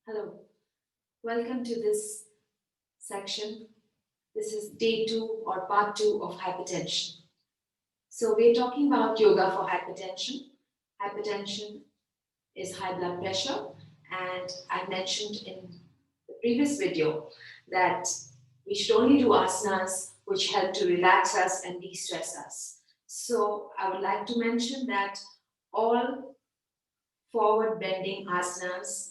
Hello, welcome to this section. This is day 2 or part 2 of hypertension. So we're talking about yoga for hypertension. Hypertension is high blood pressure, and I mentioned in the previous video that we should only do asanas which help to relax us and de-stress us. So I would like to mention that all forward bending asanas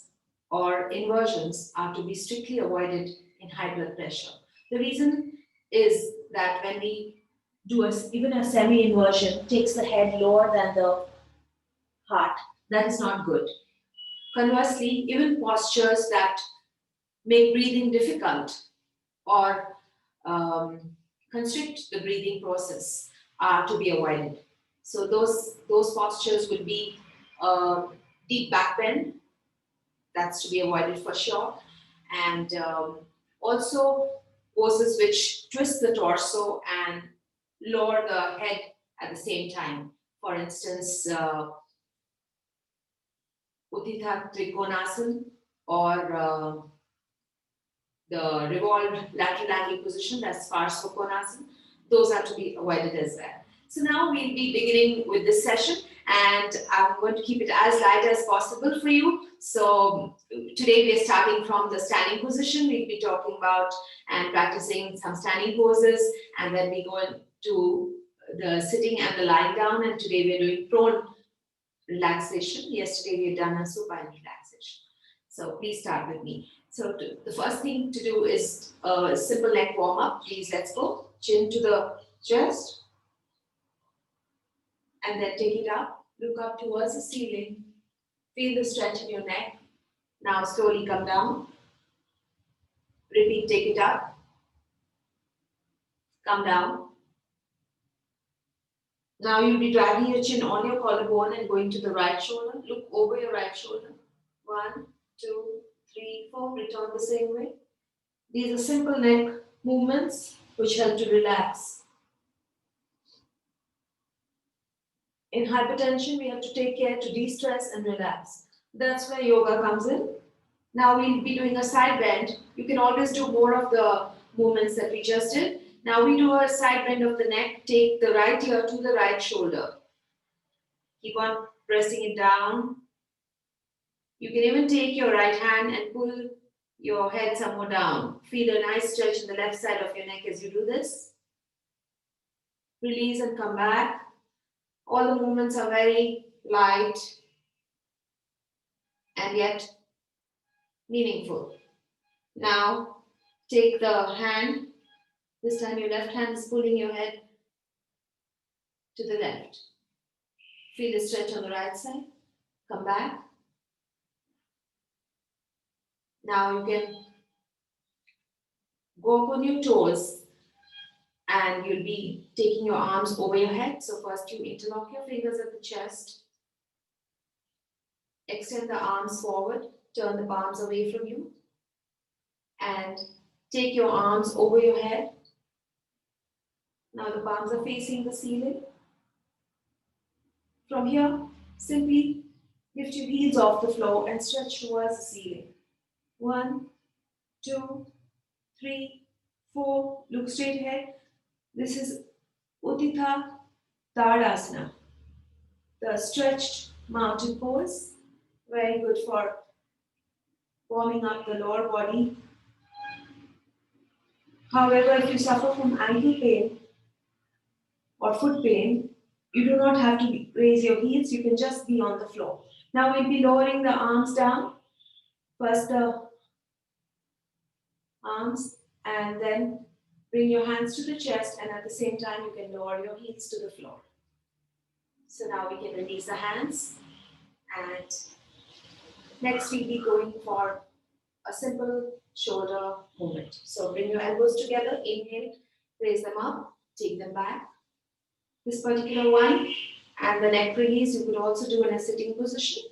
or inversions are to be strictly avoided in high blood pressure. The reason is that when we do even a semi-inversion, takes the head lower than the heart, that is not good. Conversely, even postures that make breathing difficult or constrict the breathing process are to be avoided. So those postures will be deep back bend, that's to be avoided for sure. And also poses which twist the torso and lower the head at the same time. For instance, Uttita Trikonasana or the revolved lateral angle position, that's Parsvakonasana. Those are to be avoided as well. So now we'll be beginning with this session, and I'm going to keep it as light as possible for you. So today we're starting from the standing position. We'll be talking about and practicing some standing poses, and then we go into the sitting and the lying down, and today we're doing prone relaxation. Yesterday we had done a supine relaxation. So please start with me. So the first thing to do is a simple neck warm up. Please, let's go. Chin to the chest. And then take it up. Look up towards the ceiling. Feel the stretch in your neck. Now slowly come down. Repeat, take it up. Come down. Now you'll be dragging your chin on your collarbone and going to the right shoulder. Look over your right shoulder. 1, 2, 3, 4. Return the same way. These are simple neck movements which help to relax. In hypertension, we have to take care to de-stress and relax. That's where yoga comes in. Now we'll be doing a side bend. You can always do more of the movements that we just did. Now we do a side bend of the neck. Take the right ear to the right shoulder. Keep on pressing it down. You can even take your right hand and pull your head somewhere down. Feel a nice stretch in the left side of your neck as you do this. Release and come back. All the movements are very light and yet meaningful. Now take the hand. This time your left hand is pulling your head to the left. Feel the stretch on the right side. Come back. Now you can go up on your toes and you'll be taking your arms over your head. So first you interlock your fingers at the chest. Extend the arms forward. Turn the palms away from you. And take your arms over your head. Now the palms are facing the ceiling. From here, simply lift your heels off the floor and stretch towards the ceiling. 1, 2, 3, 4. Look straight ahead. This is Uttita Tadasana, the stretched mountain pose. Very good for warming up the lower body. However, if you suffer from ankle pain or foot pain, you do not have to raise your heels, you can just be on the floor. Now we'll be lowering the arms down. First the arms and then bring your hands to the chest, and at the same time you can lower your heels to the floor. So now we can release the hands, and next we'll be going for a simple shoulder movement. So bring your elbows together, inhale, raise them up, take them back. This particular one and the neck release you could also do in a sitting position.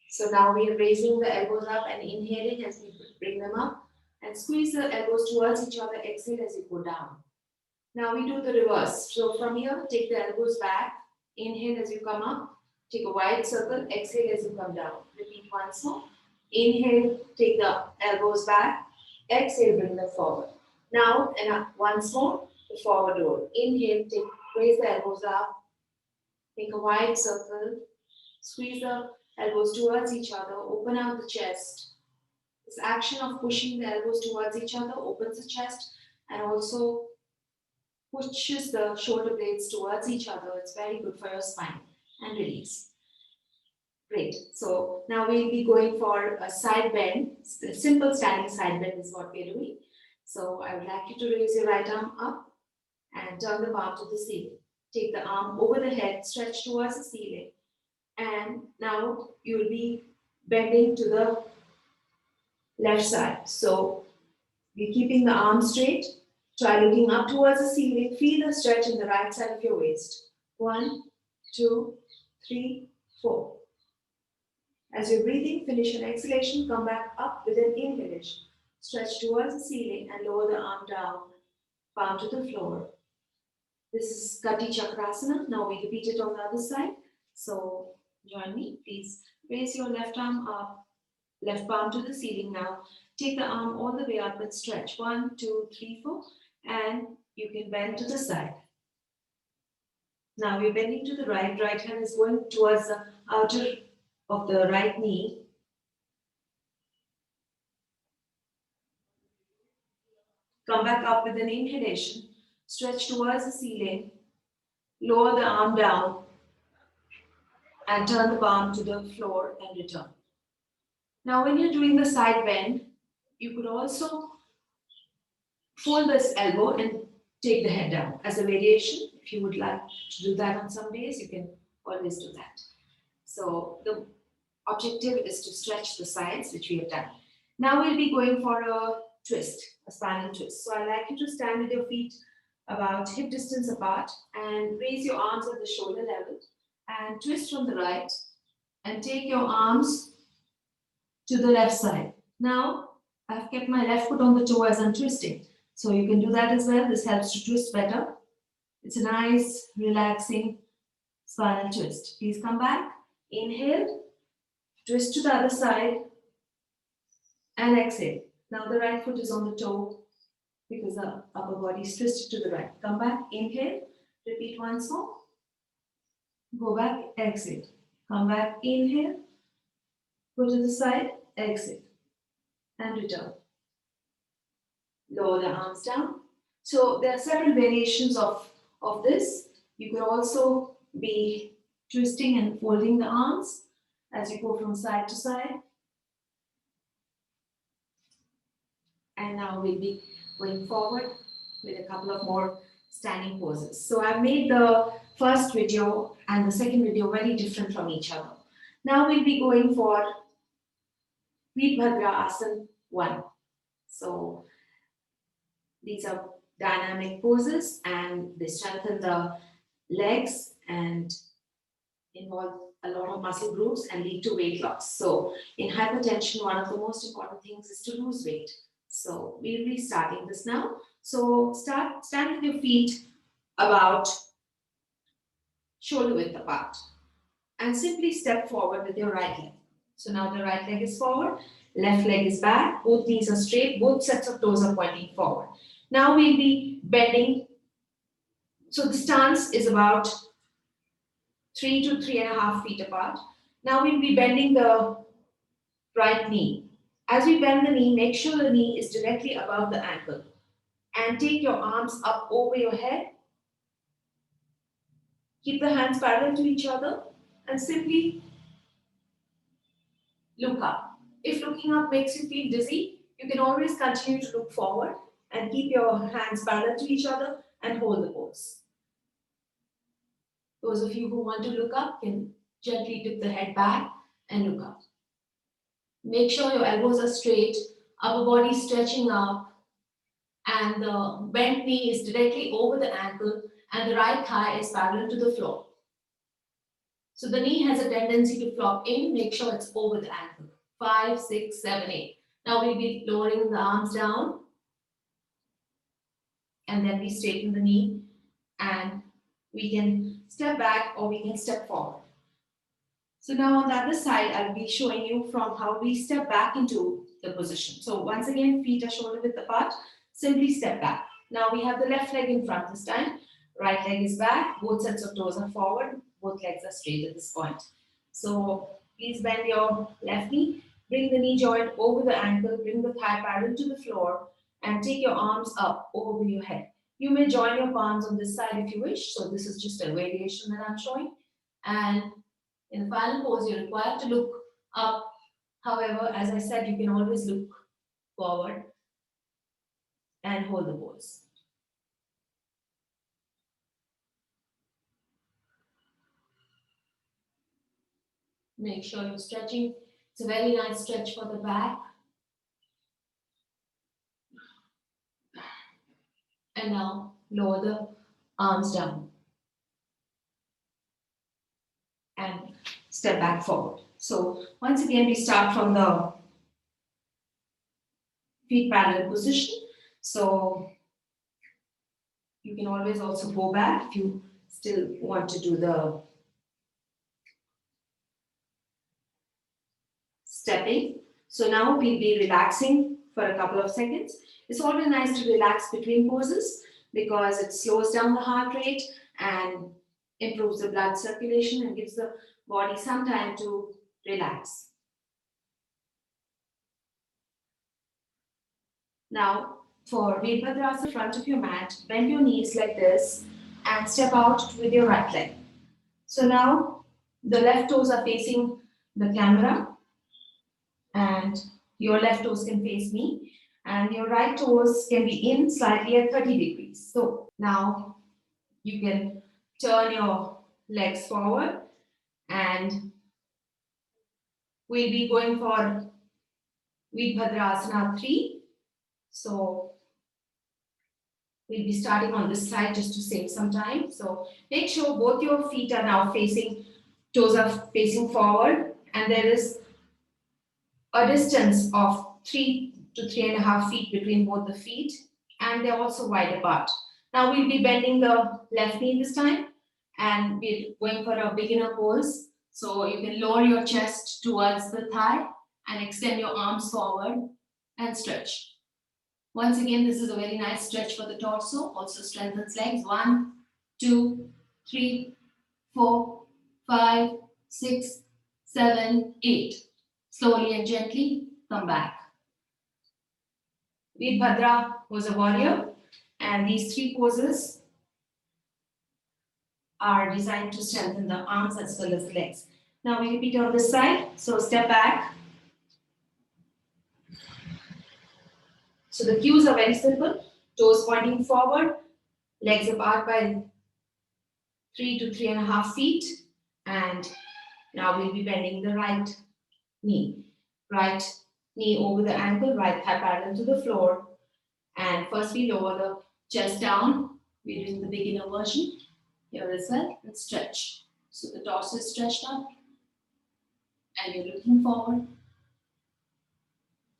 So now we are raising the elbows up and inhaling as we bring them up, and squeeze the elbows towards each other, exhale as you go down. Now we do the reverse. So from here, take the elbows back, inhale as you come up, take a wide circle, exhale as you come down. Repeat once more. Inhale, take the elbows back. Exhale, bring them forward. Now, and once more, the forward roll. Inhale, raise the elbows up. Make a wide circle. Squeeze the elbows towards each other. Open out the chest. This action of pushing the elbows towards each other opens the chest and also pushes the shoulder blades towards each other. It's very good for your spine. And release. Great. So now we'll be going for a side bend. A simple standing side bend is what we're doing. So I would like you to raise your right arm up and turn the palm to the ceiling. Take the arm over the head, stretch towards the ceiling. And now you will be bending to the left side. So we're keeping the arm straight. Try looking up towards the ceiling. Feel the stretch in the right side of your waist. 1, 2, 3, 4. As you're breathing, finish an exhalation, come back up with an inhalation. Stretch towards the ceiling and lower the arm down, palm to the floor. This is Kati Chakrasana. Now we repeat it on the other side. So join me, please. Raise your left arm up, left palm to the ceiling now. Take the arm all the way up and stretch. 1, 2, 3, 4. And you can bend to the side. Now we're bending to the right. Right hand is going towards the outer of the right knee. Come back up with an inhalation. Stretch towards the ceiling. Lower the arm down. And turn the palm to the floor and return. Now when you're doing the side bend, you could also fold this elbow and take the head down as a variation. If you would like to do that on some days, you can always do that. So the objective is to stretch the sides, which we have done. Now we'll be going for a twist, a spinal twist. So I'd like you to stand with your feet about hip distance apart and raise your arms at the shoulder level and twist from the right and take your arms to the left side. Now I've kept my left foot on the toe as I'm twisting. So you can do that as well. This helps to twist better. It's a nice, relaxing spinal twist. Please come back. Inhale. Twist to the other side. And exhale. Now the right foot is on the toe because the upper body is twisted to the right. Come back. Inhale. Repeat once more. Go back. Exhale. Come back. Inhale. Go to the side. Exhale. And return. Lower the arms down. So there are several variations of this. You could also be twisting and folding the arms as you go from side to side. And now we'll be going forward with a couple of more standing poses. So I've made the first video and the second video very different from each other. Now we'll be going for Virabhadra Asana 1. So these are dynamic poses and they strengthen the legs and involve a lot of muscle groups and lead to weight loss. So in hypertension, one of the most important things is to lose weight. So we'll be starting this now. So stand with your feet about shoulder width apart and simply step forward with your right leg. So now the right leg is forward, left leg is back, both knees are straight, both sets of toes are pointing forward. Now we'll be bending. So the stance is about 3 to 3.5 feet apart. Now we'll be bending the right knee. As we bend the knee, make sure the knee is directly above the ankle. And take your arms up over your head. Keep the hands parallel to each other and simply look up. If looking up makes you feel dizzy, you can always continue to look forward and keep your hands parallel to each other and hold the pose. Those of you who want to look up can gently tip the head back and look up. Make sure your elbows are straight, upper body stretching up, and the bent knee is directly over the ankle and the right thigh is parallel to the floor. So the knee has a tendency to flop in, make sure it's over the ankle. 5, 6, 7, 8. Now we'll be lowering the arms down and then we straighten the knee and we can step back or we can step forward. So now on the other side, I'll be showing you from how we step back into the position. So once again, feet are shoulder width apart, simply step back. Now we have the left leg in front this time, right leg is back, both sets of toes are forward, both legs are straight at this point. So please bend your left knee, bring the knee joint over the ankle, bring the thigh parallel to the floor, and take your arms up over your head. You may join your palms on this side if you wish, so this is just a variation that I'm showing. And in the final pose, you're required to look up. However, as I said, you can always look forward and hold the pose. Make sure you're stretching. It's a very nice stretch for the back. And now lower the arms down. And step back forward. So once again, we start from the feet parallel position. So you can always also go back if you still want to do the stepping. So now we'll be relaxing for a couple of seconds. It's always nice to relax between poses because it slows down the heart rate and improves the blood circulation and gives the body some time to relax. Now, for Virabhadrasana, in front of your mat, bend your knees like this and step out with your right leg. So now, the left toes are facing the camera and your left toes can face me and your right toes can be in slightly at 30 degrees. So now, you can turn your legs forward and we'll be going for Virabhadrasana 3. So we'll be starting on this side just to save some time. So make sure both your feet are now facing, toes are facing forward, and there is a distance of 3 to 3.5 feet between both the feet, and they're also wide apart. Now we'll be bending the left knee this time, and we're going for a beginner pose. So you can lower your chest towards the thigh and extend your arms forward and stretch. Once again, this is a very nice stretch for the torso, also strengthens legs. 1, 2, 3, 4, 5, 6, 7, 8. Slowly and gently come back. Virabhadra was a warrior, and these 3 poses are designed to strengthen the arms as well as the legs. Now we repeat on this side. So step back. So the cues are very simple. Toes pointing forward, legs apart by 3 to 3.5 feet. And now we'll be bending the right knee. Right knee over the ankle, right thigh parallel to the floor. And first we lower the chest down. We're doing the beginner version here as well. And stretch. So the torso is stretched up. And you're looking forward.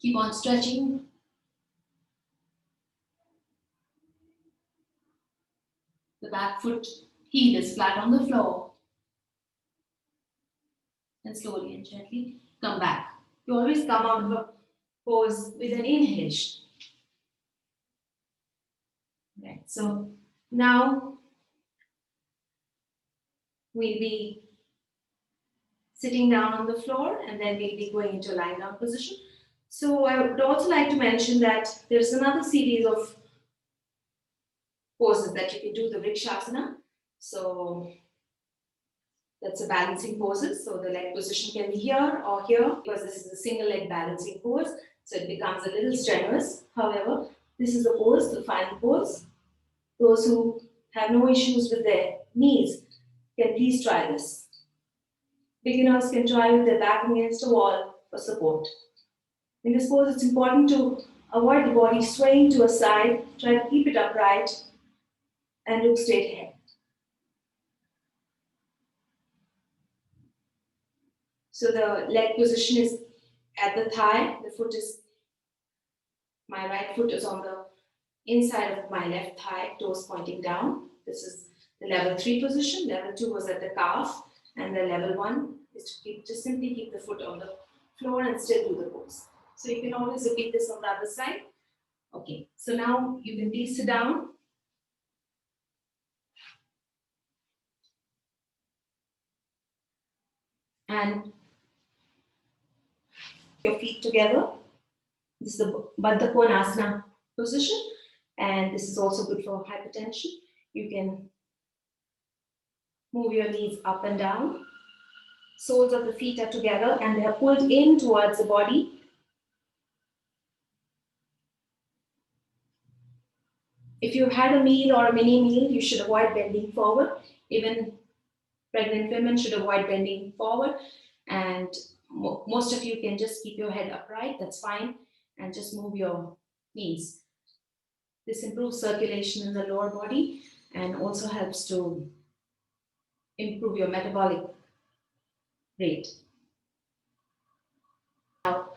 Keep on stretching. The back foot heel is flat on the floor. And slowly and gently come back. You always come out of a pose with an inhalation. Right. So now we'll be sitting down on the floor and then we'll be going into lying down position. So I would also like to mention that there's another series of poses that you can do, the Vrikshasana. So that's a balancing poses. So the leg position can be here or here because this is a single leg balancing pose. So it becomes a little strenuous. However, this is the pose, the final pose. Those who have no issues with their knees can please try this. Beginners can try with their back against a wall for support. In this pose, it's important to avoid the body swaying to a side. Try to keep it upright and look straight ahead. So the leg position is at the thigh. My right foot is on the inside of my left thigh, toes pointing down. This is the level 3 position. Level 2 was at the calf, and the level 1 is to simply keep the foot on the floor and still do the pose. So you can always repeat this on the other side. Okay, so now you can please sit down. And your feet together. This is the Baddha Konasana position, and this is also good for hypertension. You can move your knees up and down. Soles of the feet are together and they are pulled in towards the body. If you've had a meal or a mini meal, you should avoid bending forward. Even pregnant women should avoid bending forward. And most of you can just keep your head upright, that's fine, and just move your knees. This improves circulation in the lower body and also helps to improve your metabolic rate. Now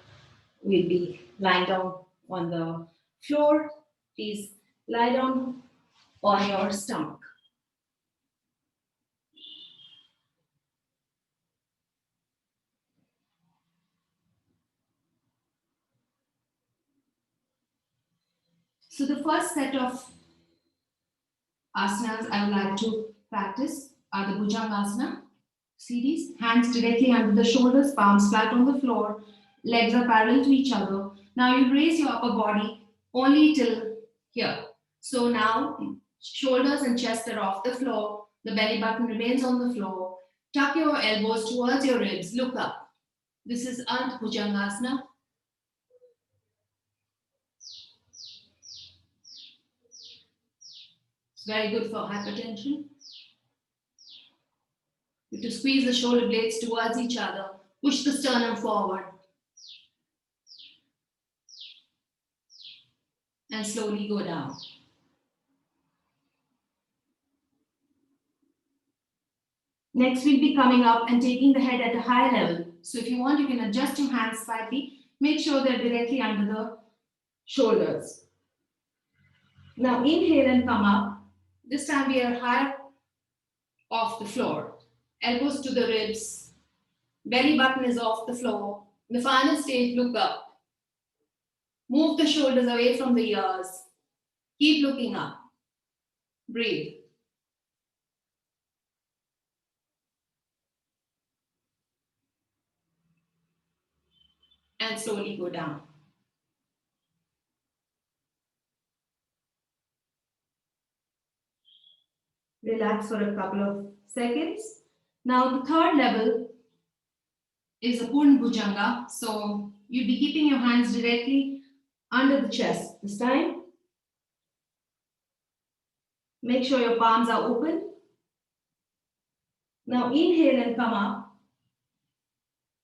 we'll be lying down on the floor. Please lie down on your stomach. So the first set of asanas I would like to practice are the Bhujangasana. See these? Hands directly under the shoulders, palms flat on the floor, legs are parallel to each other. Now you raise your upper body only till here. So now shoulders and chest are off the floor, the belly button remains on the floor. Tuck your elbows towards your ribs, look up. This is Ardha Bhujangasana. It's very good for hypertension. You have to squeeze the shoulder blades towards each other, push the sternum forward, and slowly go down. Next, we'll be coming up and taking the head at a high level. So if you want, you can adjust your hands slightly. Make sure they're directly under the shoulders. Now inhale and come up. This time we are higher off the floor. Elbows to the ribs. Belly button is off the floor. In the final stage, look up. Move the shoulders away from the ears. Keep looking up. Breathe. And slowly go down. Relax for a couple of seconds. Now the third level is a Purna Bhujanga. So you'll be keeping your hands directly under the chest this time. Make sure your palms are open. Now inhale and come up.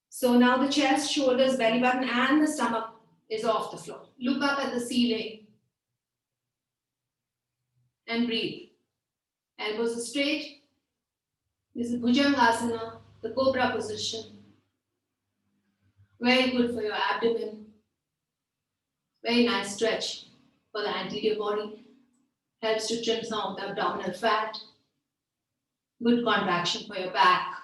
So now the chest, shoulders, belly button and the stomach is off the floor. Look up at the ceiling and breathe. Elbows are straight. This is Bhujangasana, the cobra position. Very good for your abdomen. Very nice stretch for the anterior body. Helps to trim some of the abdominal fat. Good contraction for your back.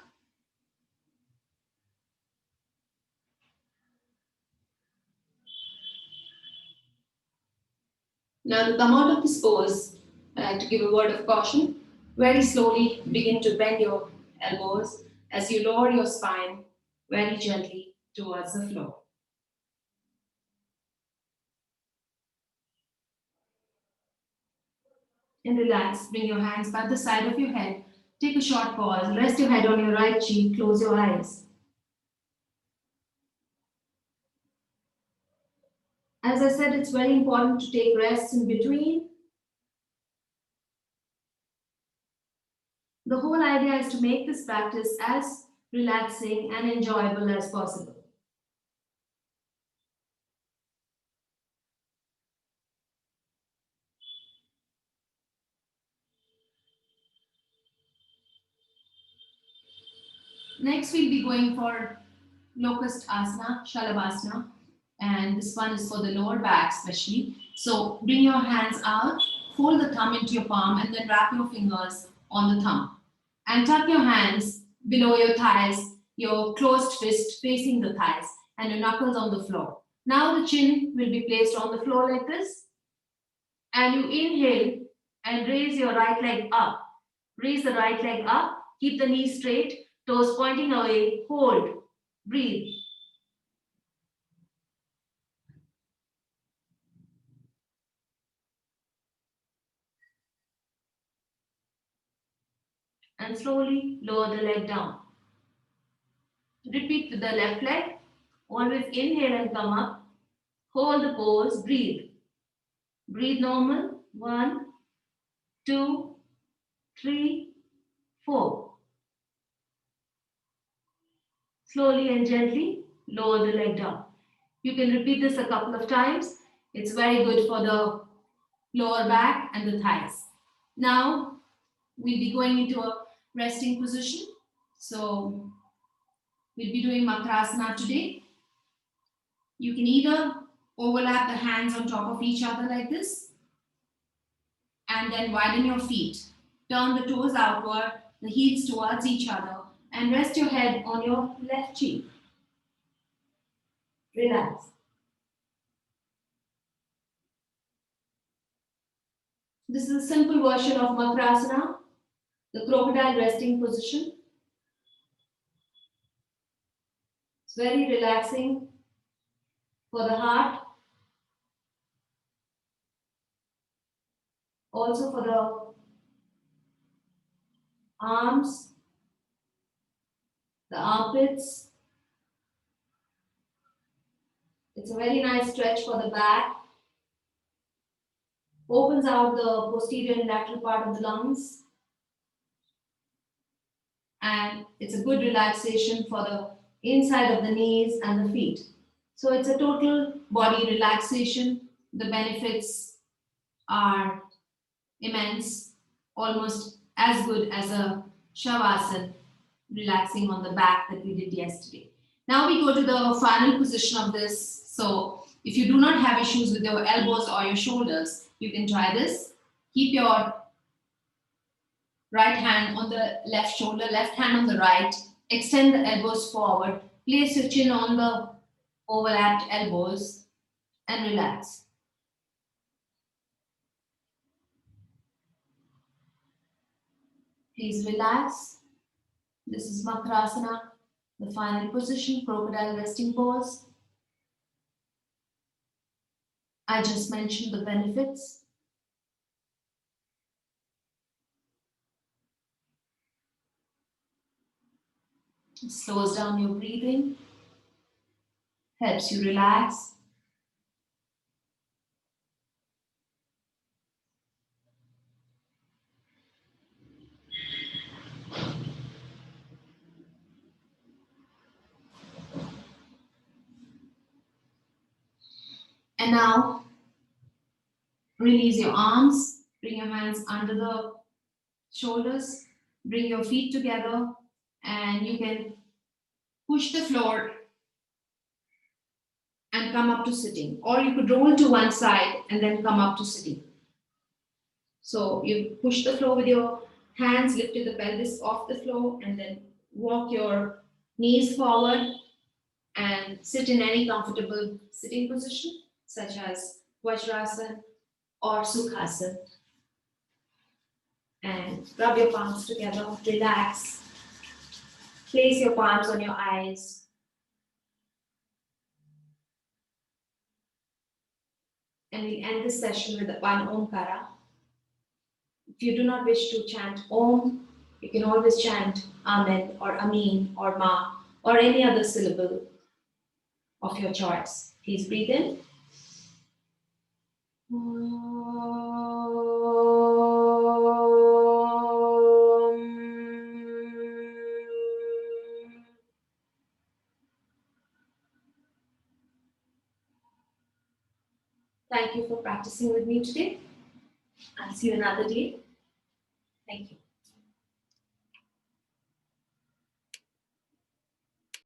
Now to come out of this pose, I like to give a word of caution. Very slowly begin to bend your elbows as you lower your spine very gently towards the floor. And relax, bring your hands by the side of your head. Take a short pause, rest your head on your right cheek, close your eyes. As I said, it's very important to take rests in between. The whole idea is to make this practice as relaxing and enjoyable as possible. Next, we'll be going for Locust Asana, Shalabhasana, and this one is for the lower back especially. So bring your hands out, fold the thumb into your palm and then wrap your fingers on the thumb. And tuck your hands below your thighs your closed fist facing the thighs and your knuckles on the floor. Now the chin will be placed on the floor like this. And you inhale and raise your right leg up. Raise the right leg up. Keep the knees straight, toes pointing away. Hold. Breathe. And slowly lower the leg down. Repeat with the left leg. Always inhale and come up. Hold the pose. Breathe. Breathe normal. 1, 2, 3, 4. Slowly and gently lower the leg down. You can repeat this a couple of times. It's very good for the lower back and the thighs. Now we'll be going into a resting position. So we'll be doing Makrasana today. You can either overlap the hands on top of each other like this and then widen your feet. Turn the toes outward, the heels towards each other, and rest your head on your left cheek. Relax. This is a simple version of Makrasana, the crocodile resting position. It's very relaxing for the heart, also for the arms, the armpits. It's a very nice stretch for the back. Opens out the posterior and lateral part of the lungs. And it's a good relaxation for the inside of the knees and the feet. So it's a total body relaxation. The benefits are immense, almost as good as a Shavasana, relaxing on the back that we did yesterday. Now we go to the final position of this. So if you do not have issues with your elbows or your shoulders, you can try this. Keep your right hand on the left shoulder, left hand on the right. Extend the elbows forward. Place your chin on the overlapped elbows and relax. Please relax. This is Makrasana, the final position, crocodile resting pose. I just mentioned the benefits. It slows down your breathing, helps you relax. And now, release your arms, bring your hands under the shoulders, bring your feet together, and you can push the floor and come up to sitting. Or you could roll to one side and then come up to sitting. So you push the floor with your hands, lifted the pelvis off the floor, and then walk your knees forward and sit in any comfortable sitting position, such as Vajrasana or Sukhasana. And rub your palms together, relax. Place your palms on your eyes. And we end this session with one Omkara. If you do not wish to chant Om, you can always chant Amen or Amin or Ma or any other syllable of your choice. Please breathe in. Thank you for practicing with me today. I'll see you another day. Thank you.